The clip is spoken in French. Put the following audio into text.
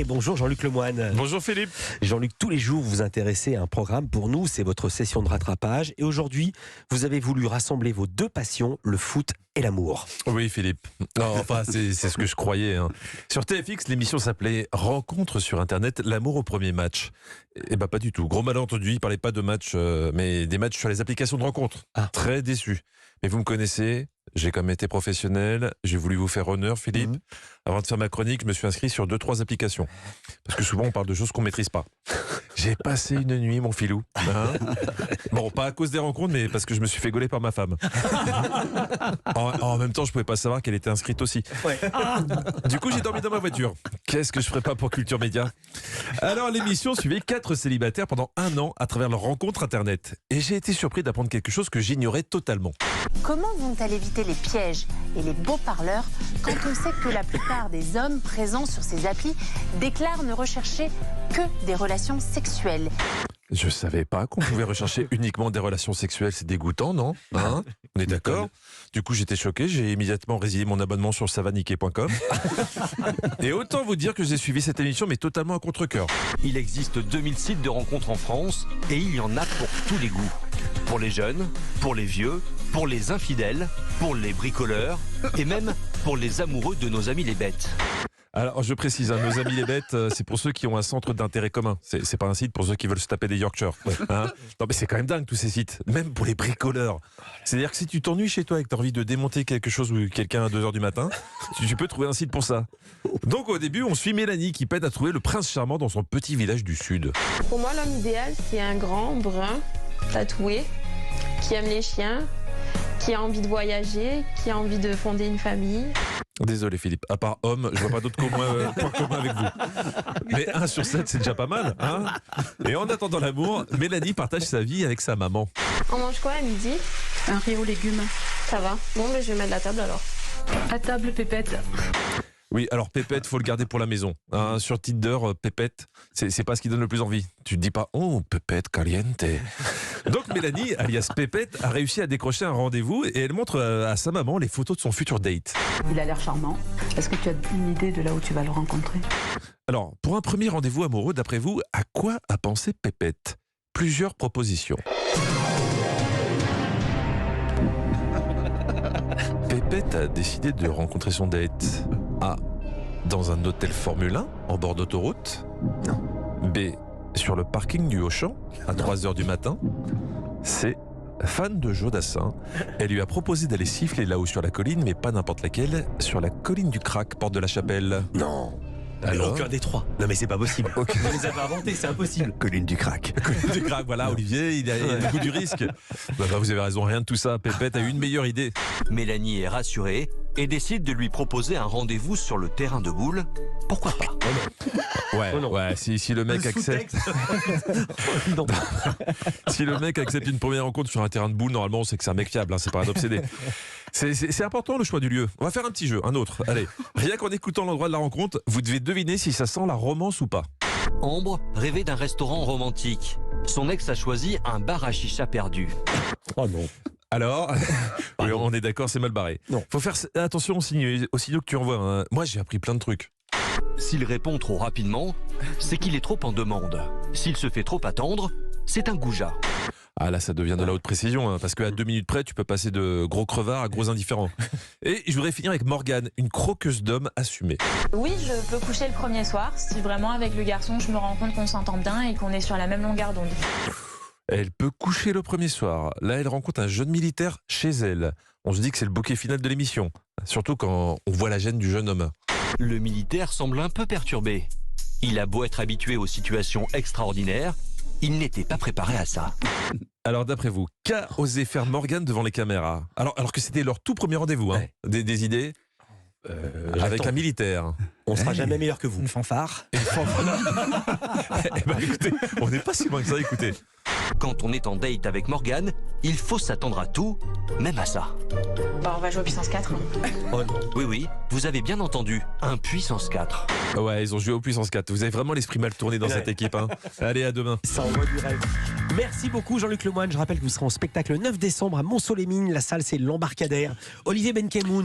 Bonjour Jean-Luc Lemoine. Bonjour Philippe. Jean-Luc, tous les jours vous vous intéressez à un programme pour nous, c'est votre session de rattrapage. Et aujourd'hui, vous avez voulu rassembler vos deux passions, le foot et l'amour. Oui Philippe. Non, enfin c'est ce que je croyais. Sur TFX, l'émission s'appelait Rencontre sur Internet, l'amour au premier match. Eh ben pas du tout. Gros malentendu, il parlait pas de match, mais des matchs sur les applications de rencontre. Très déçu. Mais vous me connaissez, j'ai quand même été professionnel, j'ai voulu vous faire honneur Philippe. Avant de faire ma chronique, je me suis inscrit sur 2-3 applications. Parce que souvent on parle de choses qu'on maîtrise pas. J'ai passé une nuit mon filou. Bon, pas à cause des rencontres, mais parce que je me suis fait gauler par ma femme. En même temps, je pouvais pas savoir qu'elle était inscrite aussi. Du coup, j'ai dormi dans ma voiture. Qu'est-ce que je ferais pas pour Culture Média? Alors, l'émission suivait 4 célibataires pendant 1 an à travers leur rencontre Internet. Et j'ai été surpris d'apprendre quelque chose que j'ignorais totalement. Comment vont-elles éviter les pièges et les beaux parleurs quand on sait que la plupart des hommes présents sur ces applis déclarent ne rechercher que des relations sexuelles? Je savais pas qu'on pouvait rechercher uniquement des relations sexuelles, c'est dégoûtant, non? On est d'accord? Du coup, j'étais choqué, j'ai immédiatement résilié mon abonnement sur savaniquet.com. Et autant vous dire que j'ai suivi cette émission, mais totalement à contre-cœur. Il existe 2000 sites de rencontres en France et il y en a pour tous les goûts. Pour les jeunes, pour les vieux, pour les infidèles, pour les bricoleurs et même pour les amoureux de nos amis les bêtes. Alors, je précise, nos amis les bêtes, c'est pour ceux qui ont un centre d'intérêt commun. C'est pas un site pour ceux qui veulent se taper des Yorkshire. Non, mais c'est quand même dingue tous ces sites, même pour les bricoleurs. C'est-à-dire que si tu t'ennuies chez toi et que tu as envie de démonter quelque chose ou quelqu'un à 2h du matin, tu peux trouver un site pour ça. Donc au début, on suit Mélanie qui peine à trouver le prince charmant dans son petit village du sud. Pour moi, l'homme idéal, c'est un grand, brun, tatoué, qui aime les chiens, qui a envie de voyager, qui a envie de fonder une famille. Désolé Philippe, à part homme, je vois pas d'autres points communs avec vous. Mais 1 sur 7, c'est déjà pas mal. Et en attendant l'amour, Mélanie partage sa vie avec sa maman. On mange quoi à midi? Un riz aux légumes. Ça va. Bon, mais je vais mettre la table alors. À table, Pépette. Oui, alors Pépette, faut le garder pour la maison. Sur Tinder, Pépette, c'est pas ce qui donne le plus envie. Tu te dis pas, oh, Pépette caliente. Donc Mélanie, alias Pépette, a réussi à décrocher un rendez-vous et elle montre à sa maman les photos de son futur date. Il a l'air charmant. Est-ce que tu as une idée de là où tu vas le rencontrer? Alors, pour un premier rendez-vous amoureux, d'après vous, à quoi a pensé Pépette? Plusieurs propositions. Pépette a décidé de rencontrer son date A. Dans un hôtel Formule 1 en bord d'autoroute. Non. B. Sur le parking du Auchan à 3h du matin. C. Fan de Jodassin, elle lui a proposé d'aller siffler là-haut sur la colline, mais pas n'importe laquelle, sur la colline du Crac, porte de la Chapelle. Non. Alors Aucun des trois. Non mais c'est pas possible. Vous les avez inventés, c'est impossible. Colline du Crac. Colline du Crac, voilà, Olivier, il a le goût du risque. Vous avez raison, rien de tout ça. Pépette a eu une meilleure idée. Mélanie est rassurée et décide de lui proposer un rendez-vous sur le terrain de boule. Pourquoi pas? Ouais, si le mec accepte. Non. Si le mec accepte une première rencontre sur un terrain de boule, normalement, c'est que c'est un mec fiable, c'est pas un obsédé. C'est important le choix du lieu. On va faire un petit jeu, un autre. Allez, rien qu'en écoutant l'endroit de la rencontre, vous devez deviner si ça sent la romance ou pas. Ambre rêvait d'un restaurant romantique. Son ex a choisi un bar à chicha perdu. Oh non. Alors, oui, on est d'accord, c'est mal barré. Non. Faut faire attention aux signaux que tu envoies. Moi, j'ai appris plein de trucs. S'il répond trop rapidement, c'est qu'il est trop en demande. S'il se fait trop attendre, c'est un goujat. Ah là, ça devient de la haute précision, parce qu'à 2 minutes près, tu peux passer de gros crevards à gros indifférents. Et je voudrais finir avec Morgane, une croqueuse d'hommes assumée. Oui, je peux coucher le premier soir, si vraiment avec le garçon, je me rends compte qu'on s'entend bien et qu'on est sur la même longueur d'onde. Elle peut coucher le premier soir. Là, elle rencontre un jeune militaire chez elle. On se dit que c'est le bouquet final de l'émission, surtout quand on voit la gêne du jeune homme. Le militaire semble un peu perturbé. Il a beau être habitué aux situations extraordinaires, il n'était pas préparé à ça. Alors d'après vous, qu'a osé faire Morgane devant les caméras, alors que c'était leur tout premier rendez-vous, des idées avec un militaire. On sera jamais meilleur que vous. Une fanfare. Eh ben, écoutez, on n'est pas si loin que ça, écoutez. Quand on est en date avec Morgane, il faut s'attendre à tout, même à ça. Bon, on va jouer puissance 4. Oh non. Oui, vous avez bien entendu, un puissance 4. Ouais, ils ont joué au puissance 4. Vous avez vraiment l'esprit mal tourné dans cette équipe. Allez, à demain. Ça envoie du rêve. Merci beaucoup Jean-Luc Lemoine. Je rappelle que vous serez en spectacle le 9 décembre à Montceau-les-Mines. La salle, c'est l'Embarcadère. Olivier Benkemoun.